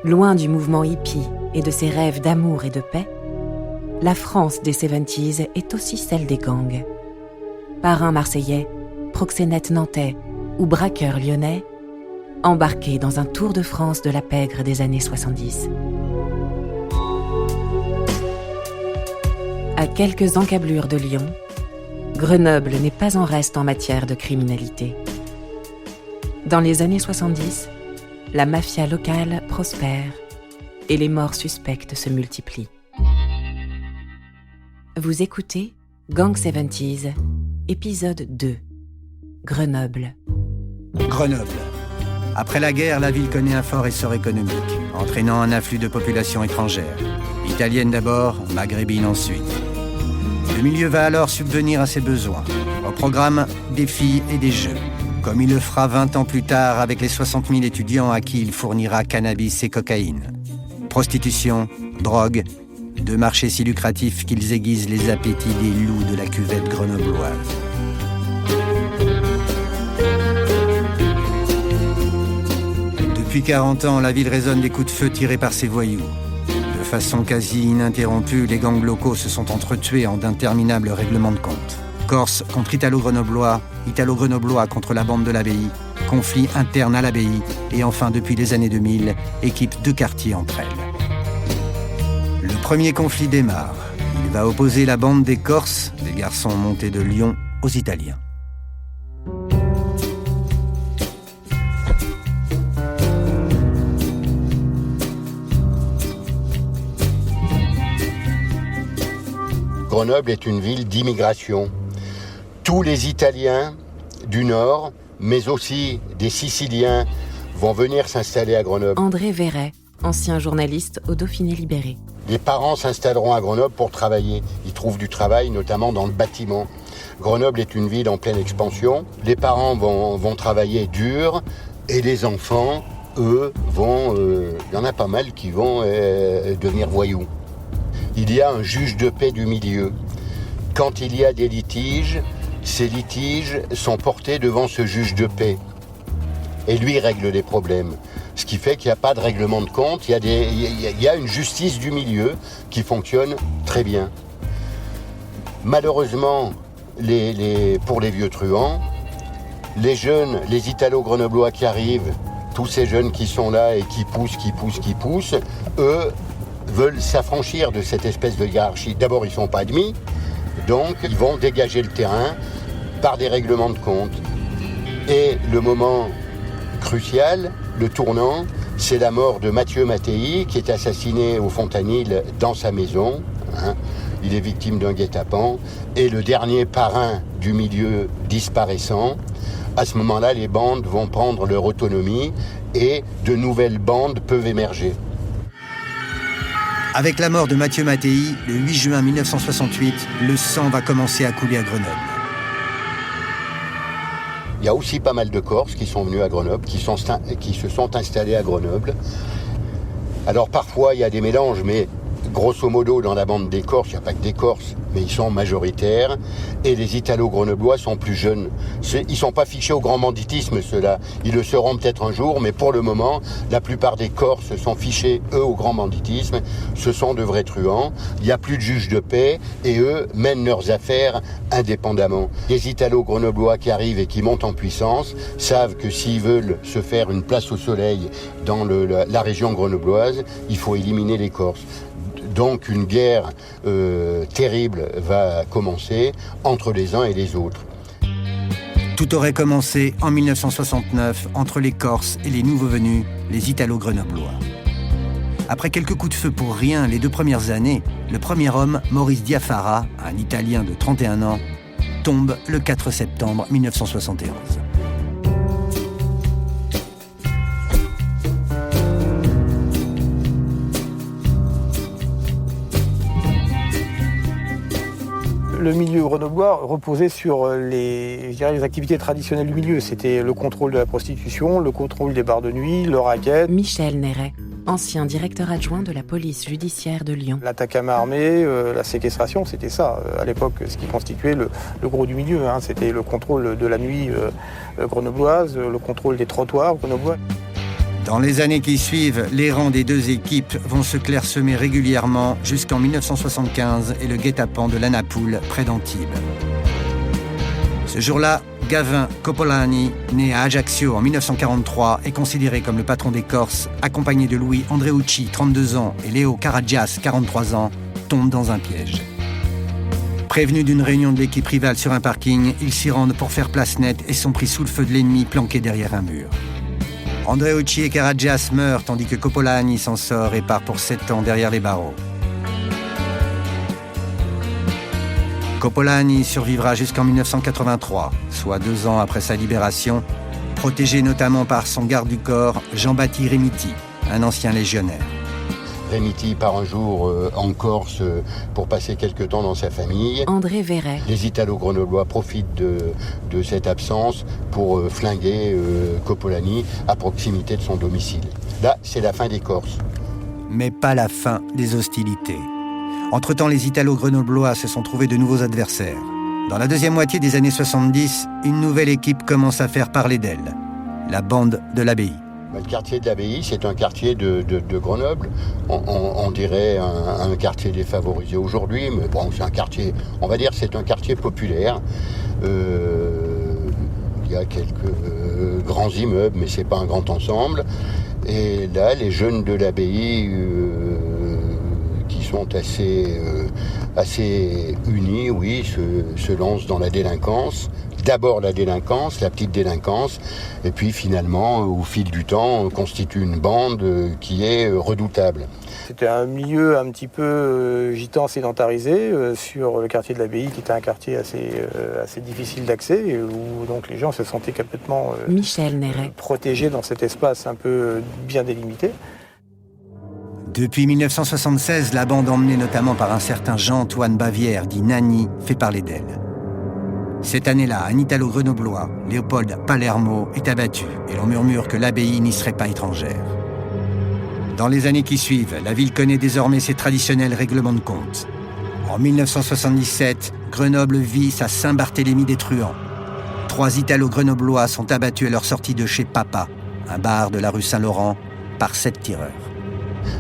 Loin du mouvement hippie et de ses rêves d'amour et de paix, la France des 70s est aussi celle des gangs. Parrains marseillais, proxénètes nantais ou braqueurs lyonnais, embarqués dans un tour de France de la pègre des années 70. À quelques encablures de Lyon, Grenoble n'est pas en reste en matière de criminalité. Dans les années 70, la mafia locale prospère et les morts suspectes se multiplient. Vous écoutez Gang 70s, épisode 2, Grenoble. Grenoble. Après la guerre, la ville connaît un fort essor économique, entraînant un afflux de population étrangère. Italienne d'abord, maghrébine ensuite. Le milieu va alors subvenir à ses besoins. Au programme, des filles et des jeux. Comme il le fera 20 ans plus tard avec les 60 000 étudiants à qui il fournira cannabis et cocaïne. Prostitution, drogue, deux marchés si lucratifs qu'ils aiguisent les appétits des loups de la cuvette grenobloise. Depuis 40 ans, la ville résonne des coups de feu tirés par ces voyous. De façon quasi ininterrompue, les gangs locaux se sont entretués en d'interminables règlements de compte. Corse contre Italo-Grenoblois, Italo-Grenoblois contre la bande de l'abbaye, conflit interne à l'abbaye et enfin, depuis les années 2000, équipe deux quartiers entre elles. Le premier conflit démarre. Il va opposer la bande des Corses, des garçons montés de Lyon, aux Italiens. Grenoble est une ville d'immigration. Tous les Italiens du Nord, mais aussi des Siciliens, vont venir s'installer à Grenoble. André Verret, ancien journaliste au Dauphiné libéré. Les parents s'installeront à Grenoble pour travailler. Ils trouvent du travail, notamment dans le bâtiment. Grenoble est une ville en pleine expansion. Les parents vont travailler dur et les enfants, eux, il y en a pas mal qui vont devenir voyous. Il y a un juge de paix du milieu. Quand il y a des litiges, ces litiges sont portés devant ce juge de paix. Et lui règle les problèmes. Ce qui fait qu'il n'y a pas de règlement de compte, il y a une justice du milieu qui fonctionne très bien. Malheureusement, pour les vieux truands, les jeunes, les Italo-Grenoblois qui arrivent, tous ces jeunes qui sont là et qui poussent, eux veulent s'affranchir de cette espèce de hiérarchie. D'abord, ils ne sont pas admis, donc ils vont dégager le terrain par des règlements de compte. Et le moment crucial, le tournant, c'est la mort de Mathieu Mattei, qui est assassiné au Fontanil dans sa maison. Il est victime d'un guet-apens. Et le dernier parrain du milieu disparaissant. À ce moment-là, les bandes vont prendre leur autonomie et de nouvelles bandes peuvent émerger. Avec la mort de Mathieu Mattei, le 8 juin 1968, le sang va commencer à couler à Grenoble. Il y a aussi pas mal de Corses qui sont venus à Grenoble, qui se sont installés à Grenoble. Alors parfois il y a des mélanges, mais grosso modo dans la bande des Corses, il n'y a pas que des Corses, mais ils sont majoritaires. Et les Italo-Grenoblois sont plus jeunes. Ils ne sont pas fichés au grand banditisme, ceux-là. Ils le seront peut-être un jour, mais pour le moment, la plupart des Corses sont fichés, eux, au grand banditisme. Ce sont de vrais truands. Il n'y a plus de juges de paix et eux mènent leurs affaires indépendamment. Les Italo-Grenoblois qui arrivent et qui montent en puissance savent que s'ils veulent se faire une place au soleil dans la région grenobloise, il faut éliminer les Corses. Donc une guerre terrible va commencer entre les uns et les autres. Tout aurait commencé en 1969 entre les Corses et les nouveaux venus, les Italo-Grenoblois. Après quelques coups de feu pour rien les 2 premières années, le premier homme, Maurice Diafara, un Italien de 31 ans, tombe le 4 septembre 1971. Le milieu grenoblois reposait sur les activités traditionnelles du milieu. C'était le contrôle de la prostitution, le contrôle des bars de nuit, le racket. Michel Néret, ancien directeur adjoint de la police judiciaire de Lyon. L'attaque à main armée, la séquestration, c'était ça. À l'époque, ce qui constituait le gros du milieu. C'était le contrôle de la nuit grenobloise, le contrôle des trottoirs grenoblois. Dans les années qui suivent, les rangs des deux équipes vont se clairsemer régulièrement jusqu'en 1975 et le guet-apens de la Napoule près d'Antibes. Ce jour-là, Gavin Coppolani, né à Ajaccio en 1943, est considéré comme le patron des Corses, accompagné de Louis Andreucci, 32 ans, et Léo Karagias, 43 ans, tombe dans un piège. Prévenus d'une réunion de l'équipe rivale sur un parking, ils s'y rendent pour faire place nette et sont pris sous le feu de l'ennemi planqué derrière un mur. Andreucci et Karagias meurent tandis que Coppolani s'en sort et part pour 7 ans derrière les barreaux. Coppolani survivra jusqu'en 1983, soit 2 ans après sa libération, protégé notamment par son garde du corps, Jean-Baptiste Remiti, un ancien légionnaire. Remiti part un jour en Corse pour passer quelques temps dans sa famille. André Verret. Les Italo-Grenoblois profitent de cette absence pour flinguer Coppolani à proximité de son domicile. Là, c'est la fin des Corses. Mais pas la fin des hostilités. Entre-temps, les Italo-Grenoblois se sont trouvés de nouveaux adversaires. Dans la deuxième moitié des années 70, une nouvelle équipe commence à faire parler d'elle, la bande de l'Abbaye. Le quartier de l'Abbaye, c'est un quartier de Grenoble. On dirait un quartier défavorisé aujourd'hui, mais bon, c'est un quartier, on va dire, c'est un quartier populaire. Il y a quelques grands immeubles, mais c'est pas un grand ensemble. Et là, les jeunes de l'Abbaye, qui sont assez unis, oui, se lancent dans la délinquance. D'abord la délinquance, la petite délinquance, et puis finalement, au fil du temps, on constitue une bande qui est redoutable. C'était un milieu un petit peu gitan sédentarisé sur le quartier de l'Abbaye, qui était un quartier assez difficile d'accès, où donc les gens se sentaient complètement Michel Néret. protégés dans cet espace un peu bien délimité. Depuis 1976, la bande emmenée notamment par un certain Jean-Antoine Bavière, dit Nani, fait parler d'elle. Cette année-là, un Italo-Grenoblois, Léopold Palermo, est abattu et l'on murmure que l'abbaye n'y serait pas étrangère. Dans les années qui suivent, la ville connaît désormais ses traditionnels règlements de compte. En 1977, Grenoble vit sa Saint-Barthélemy des Truands. 3 Italo-Grenoblois sont abattus à leur sortie de chez Papa, un bar de la rue Saint-Laurent, par 7 tireurs.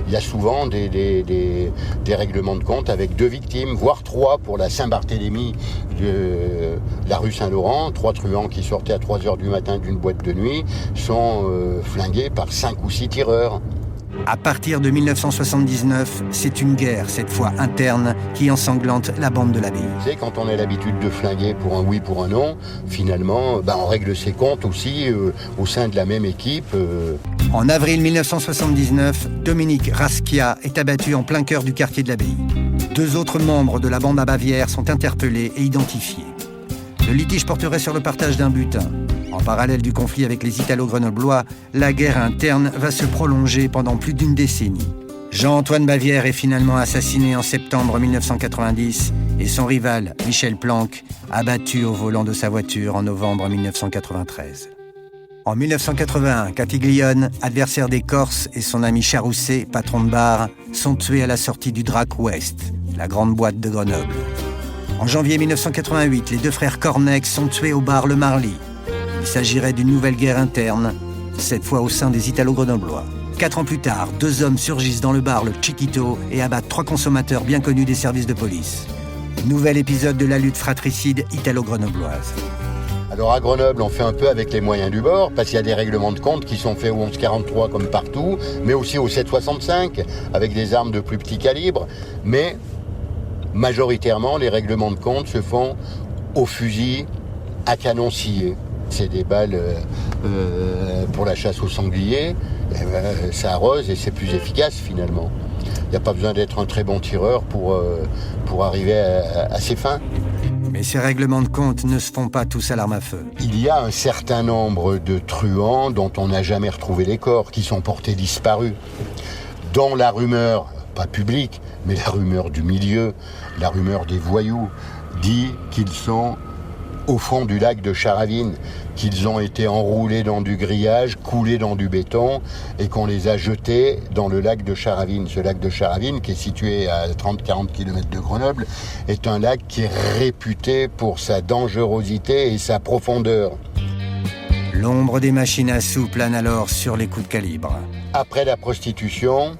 Il y a souvent des règlements de compte avec 2 victimes, voire 3 pour la Saint-Barthélemy de la rue Saint-Laurent. 3 truands qui sortaient à 3h du matin d'une boîte de nuit sont flingués par 5 ou 6 tireurs. À partir de 1979, c'est une guerre, cette fois interne, qui ensanglante la bande de l'abbaye. Tu sais, quand on a l'habitude de flinguer pour un oui, pour un non, finalement, on règle ses comptes aussi au sein de la même équipe. En avril 1979, Dominique Raskia est abattu en plein cœur du quartier de l'abbaye. 2 autres membres de la bande à Bavière sont interpellés et identifiés. Le litige porterait sur le partage d'un butin. En parallèle du conflit avec les Italo-Grenoblois, la guerre interne va se prolonger pendant plus d'1 décennie. Jean-Antoine Bavière est finalement assassiné en septembre 1990 et son rival, Michel Planck, abattu au volant de sa voiture en novembre 1993. En 1981, Catiglione, adversaire des Corses, et son ami Charousset, patron de bar, sont tués à la sortie du Drac Ouest, la grande boîte de Grenoble. En janvier 1988, les 2 frères Cornec sont tués au bar Le Marly. Il s'agirait d'une nouvelle guerre interne, cette fois au sein des Italo-Grenoblois. 4 ans plus tard, 2 hommes surgissent dans le bar Le Chiquito et abattent 3 consommateurs bien connus des services de police. Nouvel épisode de la lutte fratricide italo-grenobloise. Alors à Grenoble, on fait un peu avec les moyens du bord, parce qu'il y a des règlements de compte qui sont faits au 11-43 comme partout, mais aussi au 7-65, avec des armes de plus petit calibre. Mais majoritairement, les règlements de compte se font au fusil à canon scié. C'est des balles pour la chasse au sanglier, ça arrose et c'est plus efficace finalement. Il n'y a pas besoin d'être un très bon tireur pour arriver à ses fins. Mais ces règlements de compte ne se font pas tous à l'arme à feu. Il y a un certain nombre de truands dont on n'a jamais retrouvé les corps, qui sont portés disparus. Dans la rumeur, pas publique, mais la rumeur du milieu, la rumeur des voyous, dit qu'ils sont au fond du lac de Charavine, qu'ils ont été enroulés dans du grillage, coulés dans du béton et qu'on les a jetés dans le lac de Charavine. Ce lac de Charavine, qui est situé à 30-40 km de Grenoble, est un lac qui est réputé pour sa dangerosité et sa profondeur. L'ombre des machines à sous plane alors sur les coups de calibre. Après la prostitution,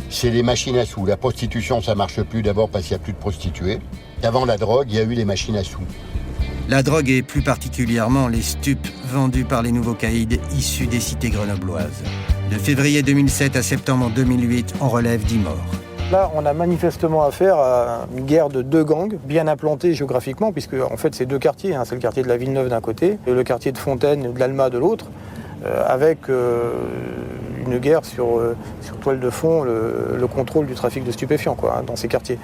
c'est les machines à sous. La prostitution, ça marche plus, d'abord parce qu'il n'y a plus de prostituées. Avant la drogue, il y a eu les machines à sous. La drogue et plus particulièrement les stupes vendus par les nouveaux caïds issus des cités grenobloises. De février 2007 à septembre 2008, on relève 10 morts. Là, on a manifestement affaire à une guerre de deux gangs, bien implantés géographiquement, puisque en fait c'est deux quartiers. C'est le quartier de la Villeneuve d'un côté et le quartier de Fontaine, de l'Alma de l'autre, avec une guerre sur toile de fond, le contrôle du trafic de stupéfiants dans ces quartiers.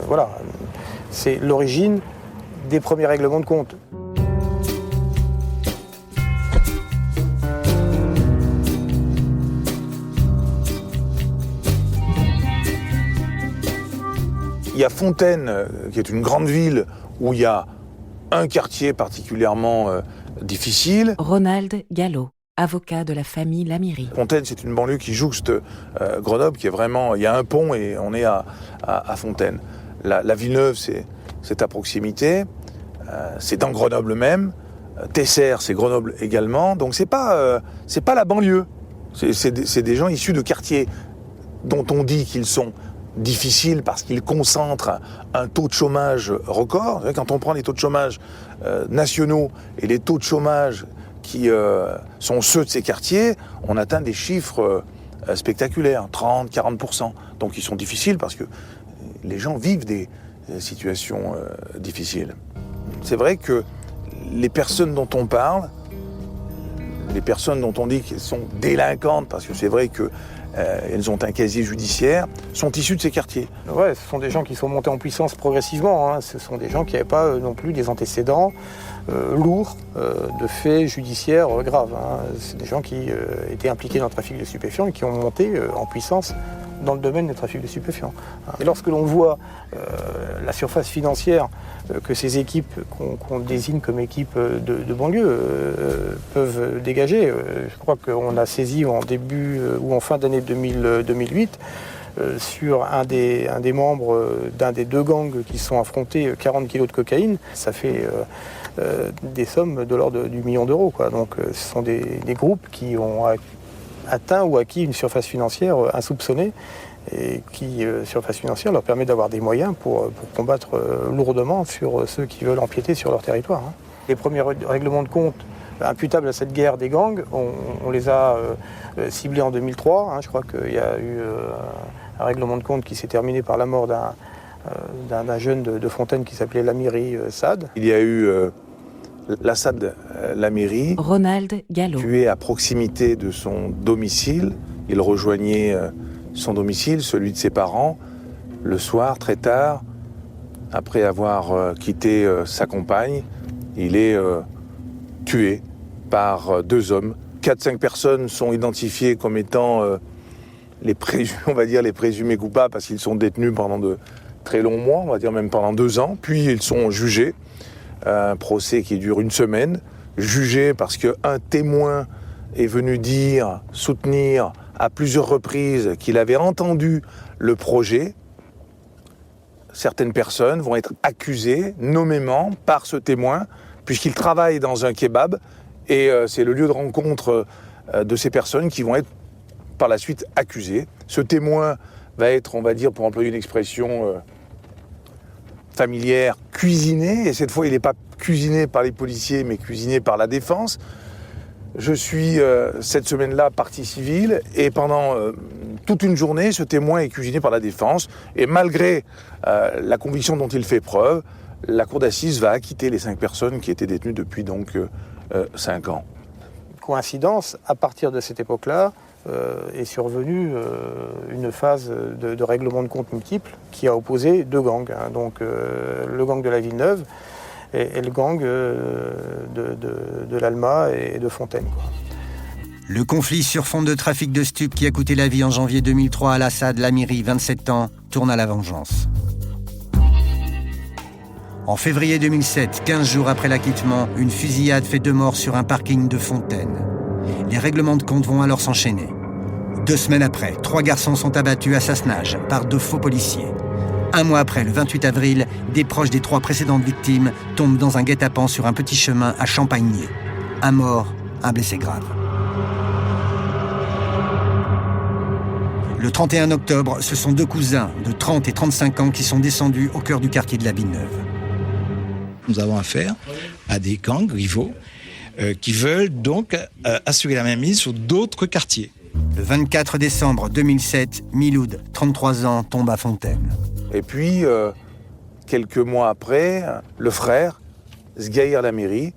Voilà, c'est l'origine des premiers règlements de compte. Il y a Fontaine, qui est une grande ville où il y a un quartier particulièrement difficile. Ronald Gallo, avocat de la famille Lamirie. Fontaine, c'est une banlieue qui jouxte Grenoble, qui est vraiment... Il y a un pont et on est à Fontaine. La Villeneuve, c'est à proximité. C'est dans Grenoble même. Tesser, c'est Grenoble également. Donc c'est pas la banlieue. C'est des gens issus de quartiers dont on dit qu'ils sont difficiles parce qu'ils concentrent un taux de chômage record. Quand on prend les taux de chômage nationaux et les taux de chômage qui sont ceux de ces quartiers, on atteint des chiffres spectaculaires, 30, 40%. Donc ils sont difficiles parce que les gens vivent des situations difficiles. C'est vrai que les personnes dont on parle, les personnes dont on dit qu'elles sont délinquantes, parce que c'est vrai que elles ont un casier judiciaire, sont issus de ces quartiers. Ouais, ce sont des gens qui sont montés en puissance progressivement. Ce sont des gens qui n'avaient pas non plus des antécédents lourds de faits judiciaires graves. C'est des gens qui étaient impliqués dans le trafic de stupéfiants et qui ont monté en puissance dans le domaine du trafic de stupéfiants. Et lorsque l'on voit la surface financière que ces équipes, qu'on désigne comme équipes de banlieue, peuvent dégager, je crois qu'on a saisi en début ou en fin d'année 2008 sur un des membres d'un des deux gangs qui se sont affrontés 40 kilos de cocaïne. Ça fait des sommes de l'ordre du million d'euros. Donc ce sont des groupes qui ont atteint ou acquis une surface financière insoupçonnée et qui, surface financière, leur permet d'avoir des moyens pour combattre lourdement sur ceux qui veulent empiéter sur leur territoire. Les premiers règlements de compte imputables à cette guerre des gangs, on les a ciblés en 2003. Je crois qu'il y a eu un règlement de compte qui s'est terminé par la mort d'un jeune de Fontaine qui s'appelait Lamirie Sad. Il y a eu Lassad Lamirie, Ronald Gallo, tué à proximité de son domicile. Il rejoignait son domicile, celui de ses parents, le soir, très tard, après avoir quitté sa compagne. Il est tué par deux hommes. 4-5 personnes sont identifiées comme étant les présumés coupables parce qu'ils sont détenus pendant de très longs mois, on va dire même pendant 2 ans. Puis ils sont jugés. Un procès qui dure 1 semaine, jugé parce qu'un témoin est venu soutenir à plusieurs reprises qu'il avait entendu le projet. Certaines personnes vont être accusées nommément par ce témoin, puisqu'il travaille dans un kebab, et c'est le lieu de rencontre de ces personnes qui vont être par la suite accusées. Ce témoin va être, on va dire, pour employer une expression familière, cuisiné, et cette fois il n'est pas cuisiné par les policiers mais cuisiné par la défense. Je suis cette semaine-là partie civile et pendant toute une journée ce témoin est cuisiné par la défense et malgré la conviction dont il fait preuve, la cour d'assises va acquitter les 5 personnes qui étaient détenues depuis donc 5 ans. Coïncidence, à partir de cette époque-là, est survenue une phase de règlement de compte multiple qui a opposé 2 gangs. Donc le gang de la Villeneuve et le gang de l'Alma et de Fontaine. Le conflit sur fond de trafic de stupes qui a coûté la vie en janvier 2003 à Lassad Lamirie, 27 ans, tourne à la vengeance. En février 2007, 15 jours après l'acquittement, une fusillade fait 2 morts sur un parking de Fontaine. Les règlements de compte vont alors s'enchaîner. 2 semaines après, 3 garçons sont abattus à Sassenage par 2 faux policiers. 1 mois après, le 28 avril, des proches des 3 précédentes victimes tombent dans un guet-apens sur un petit chemin à Champagné. Un mort, un blessé grave. Le 31 octobre, ce sont 2 cousins de 30 et 35 ans qui sont descendus au cœur du quartier de la Villeneuve. Nous avons affaire à des gangs rivaux qui veulent donc assurer la mainmise sur d'autres quartiers. Le 24 décembre 2007, Miloud, 33 ans, tombe à Fontaine. Et puis, quelques mois après, le frère, Sgaïr Lamiri,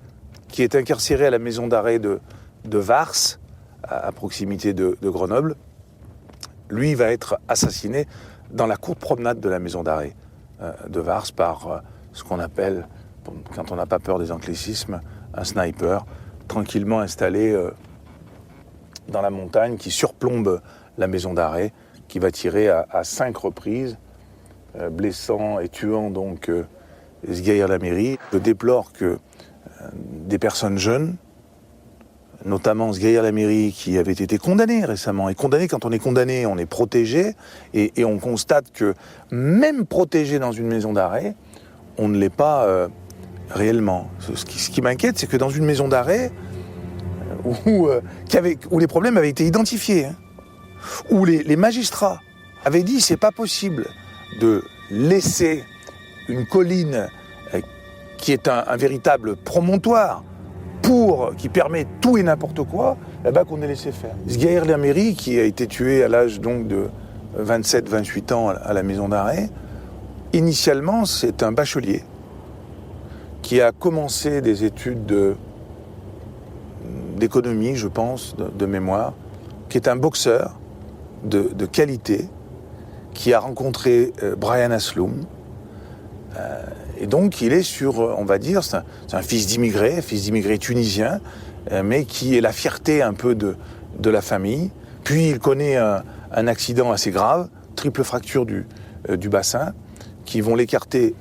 qui est incarcéré à la maison d'arrêt de Vars, à proximité de Grenoble, lui va être assassiné dans la courte promenade de la maison d'arrêt de Vars par ce qu'on appelle, quand on n'a pas peur des anglicismes, un sniper, tranquillement installé dans la montagne, qui surplombe la maison d'arrêt, qui va tirer à 5 reprises, blessant et tuant donc Sgaïr Lamiri. Je déplore que des personnes jeunes, notamment Sgaïr Lamiri, qui avait été condamné récemment. Et condamné, quand on est condamné, on est protégé. Et on constate que même protégé dans une maison d'arrêt, on ne l'est pas réellement. Ce qui m'inquiète, c'est que dans une maison d'arrêt où les problèmes avaient été identifiés, hein, où les magistrats avaient dit c'est pas possible de laisser une colline qui est un véritable promontoire qui permet tout et n'importe quoi, là-bas qu'on ait laissé faire. Sgaïr Lamiri, qui a été tué à l'âge donc de 27-28 ans à la maison d'arrêt, initialement c'est un bachelier qui a commencé des études d'économie, je pense, de mémoire, qui est un boxeur de qualité, qui a rencontré Brian Asloum. Et donc, il est sur, on va dire, c'est un fils d'immigré tunisien, mais qui est la fierté un peu de la famille. Puis, il connaît un accident assez grave, triple fracture du bassin, qui vont l'écarter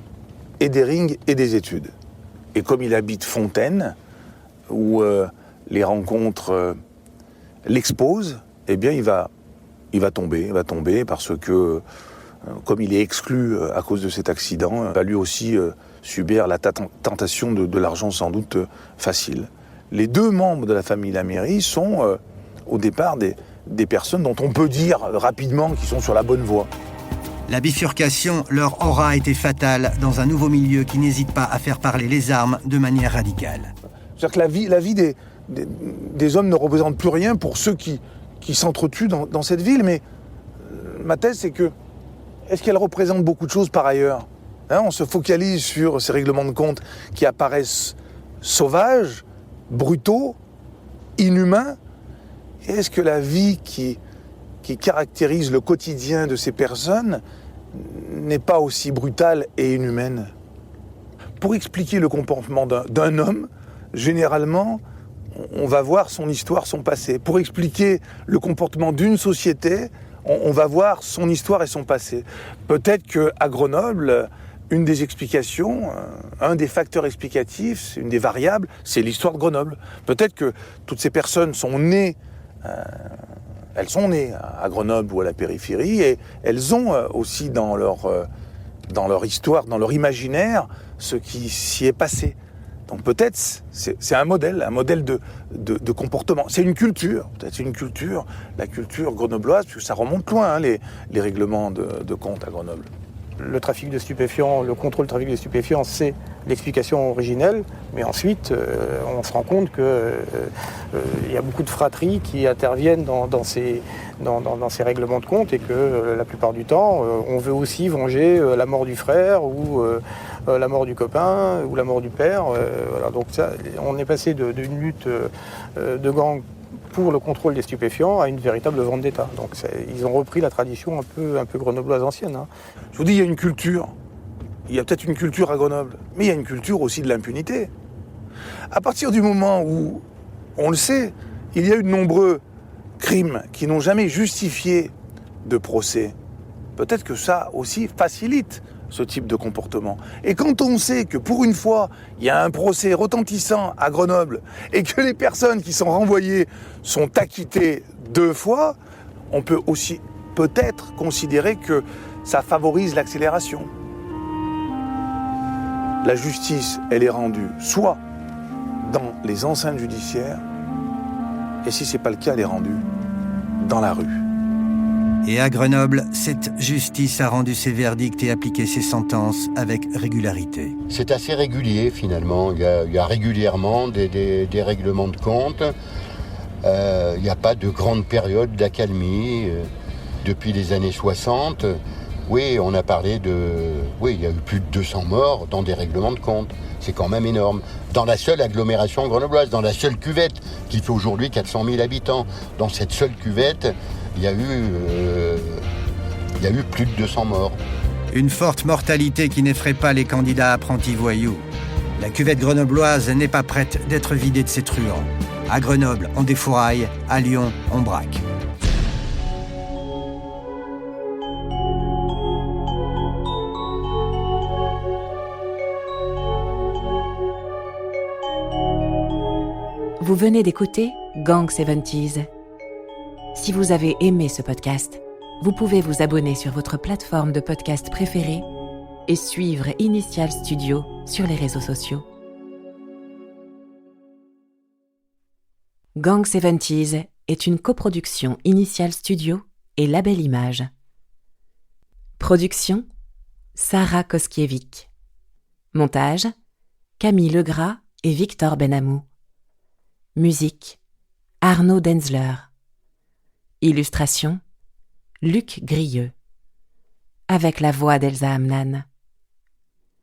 et des rings et des études. Et comme il habite Fontaine, où les rencontres l'exposent, eh bien, il va tomber parce que comme il est exclu à cause de cet accident, il va lui aussi subir la tentation de l'argent sans doute facile. Les 2 membres de la famille Lamiri sont au départ des personnes dont on peut dire rapidement qu'ils sont sur la bonne voie. La bifurcation leur aura été fatale dans un nouveau milieu qui n'hésite pas à faire parler les armes de manière radicale. C'est-à-dire que la vie des hommes ne représente plus rien pour ceux qui s'entretuent dans cette ville, mais ma thèse c'est que est-ce qu'elle représente beaucoup de choses par ailleurs ? On se focalise sur ces règlements de compte qui apparaissent sauvages, brutaux, inhumains. Et est-ce que la vie qui caractérise le quotidien de ces personnes n'est pas aussi brutale et inhumaine ? Pour expliquer le comportement d'un homme, généralement, on va voir son histoire, son passé. Pour expliquer le comportement d'une société, on va voir son histoire et son passé. Peut-être qu'à Grenoble, une des explications, un des facteurs explicatifs, une des variables, c'est l'histoire de Grenoble. Peut-être que toutes ces personnes sont nées, à Grenoble ou à la périphérie, et elles ont aussi dans leur histoire, dans leur imaginaire, ce qui s'y est passé. Donc peut-être c'est un modèle de comportement. C'est une culture, la culture grenobloise, puisque ça remonte loin, hein, les règlements de compte à Grenoble. Le trafic de stupéfiants, le contrôle du trafic de stupéfiants, c'est l'explication originelle, mais ensuite on se rend compte qu'il y a beaucoup de fratries qui interviennent dans ces règlements de compte et que la plupart du temps, on veut aussi venger la mort du frère ou la mort du copain ou la mort du père. Voilà, donc ça, on est passé d'une lutte de gang pour le contrôle des stupéfiants à une véritable vendetta. Donc ils ont repris la tradition un peu grenobloise ancienne. Hein. Je vous dis, il y a une culture. Il y a peut-être une culture à Grenoble, mais il y a une culture aussi de l'impunité. À partir du moment où, on le sait, il y a eu de nombreux crimes qui n'ont jamais justifié de procès, peut-être que ça aussi facilite ce type de comportement. Et quand on sait que pour une fois, il y a un procès retentissant à Grenoble et que les personnes qui sont renvoyées sont acquittées 2 fois, on peut aussi peut-être considérer que ça favorise l'accélération. La justice, elle est rendue soit dans les enceintes judiciaires, et si ce n'est pas le cas, elle est rendue dans la rue. Et à Grenoble, cette justice a rendu ses verdicts et appliqué ses sentences avec régularité. C'est assez régulier finalement, il y a régulièrement des règlements de compte. Il n'y a pas de grande période d'accalmie. Depuis les années 60, oui, on a parlé il y a eu plus de 200 morts dans des règlements de compte. C'est quand même énorme. Dans la seule agglomération grenobloise, dans la seule cuvette, qui fait aujourd'hui 400 000 habitants, dans cette seule cuvette, il y a eu plus de 200 morts. Une forte mortalité qui n'effraie pas les candidats apprentis voyous. La cuvette grenobloise n'est pas prête d'être vidée de ses truands. À Grenoble, on défouraille, à Lyon, on braque. Vous venez d'écouter Gang 70s. Si vous avez aimé ce podcast, vous pouvez vous abonner sur votre plateforme de podcast préférée et suivre Initial Studio sur les réseaux sociaux. Gang 70s est une coproduction Initial Studio et Label Image. Production Sarah Koskiewicz. Montage Camille Legras et Victor Benamou. Musique Arnaud Denzler. Illustration Luc Grieux. Avec la voix d'Elsa Hamnan.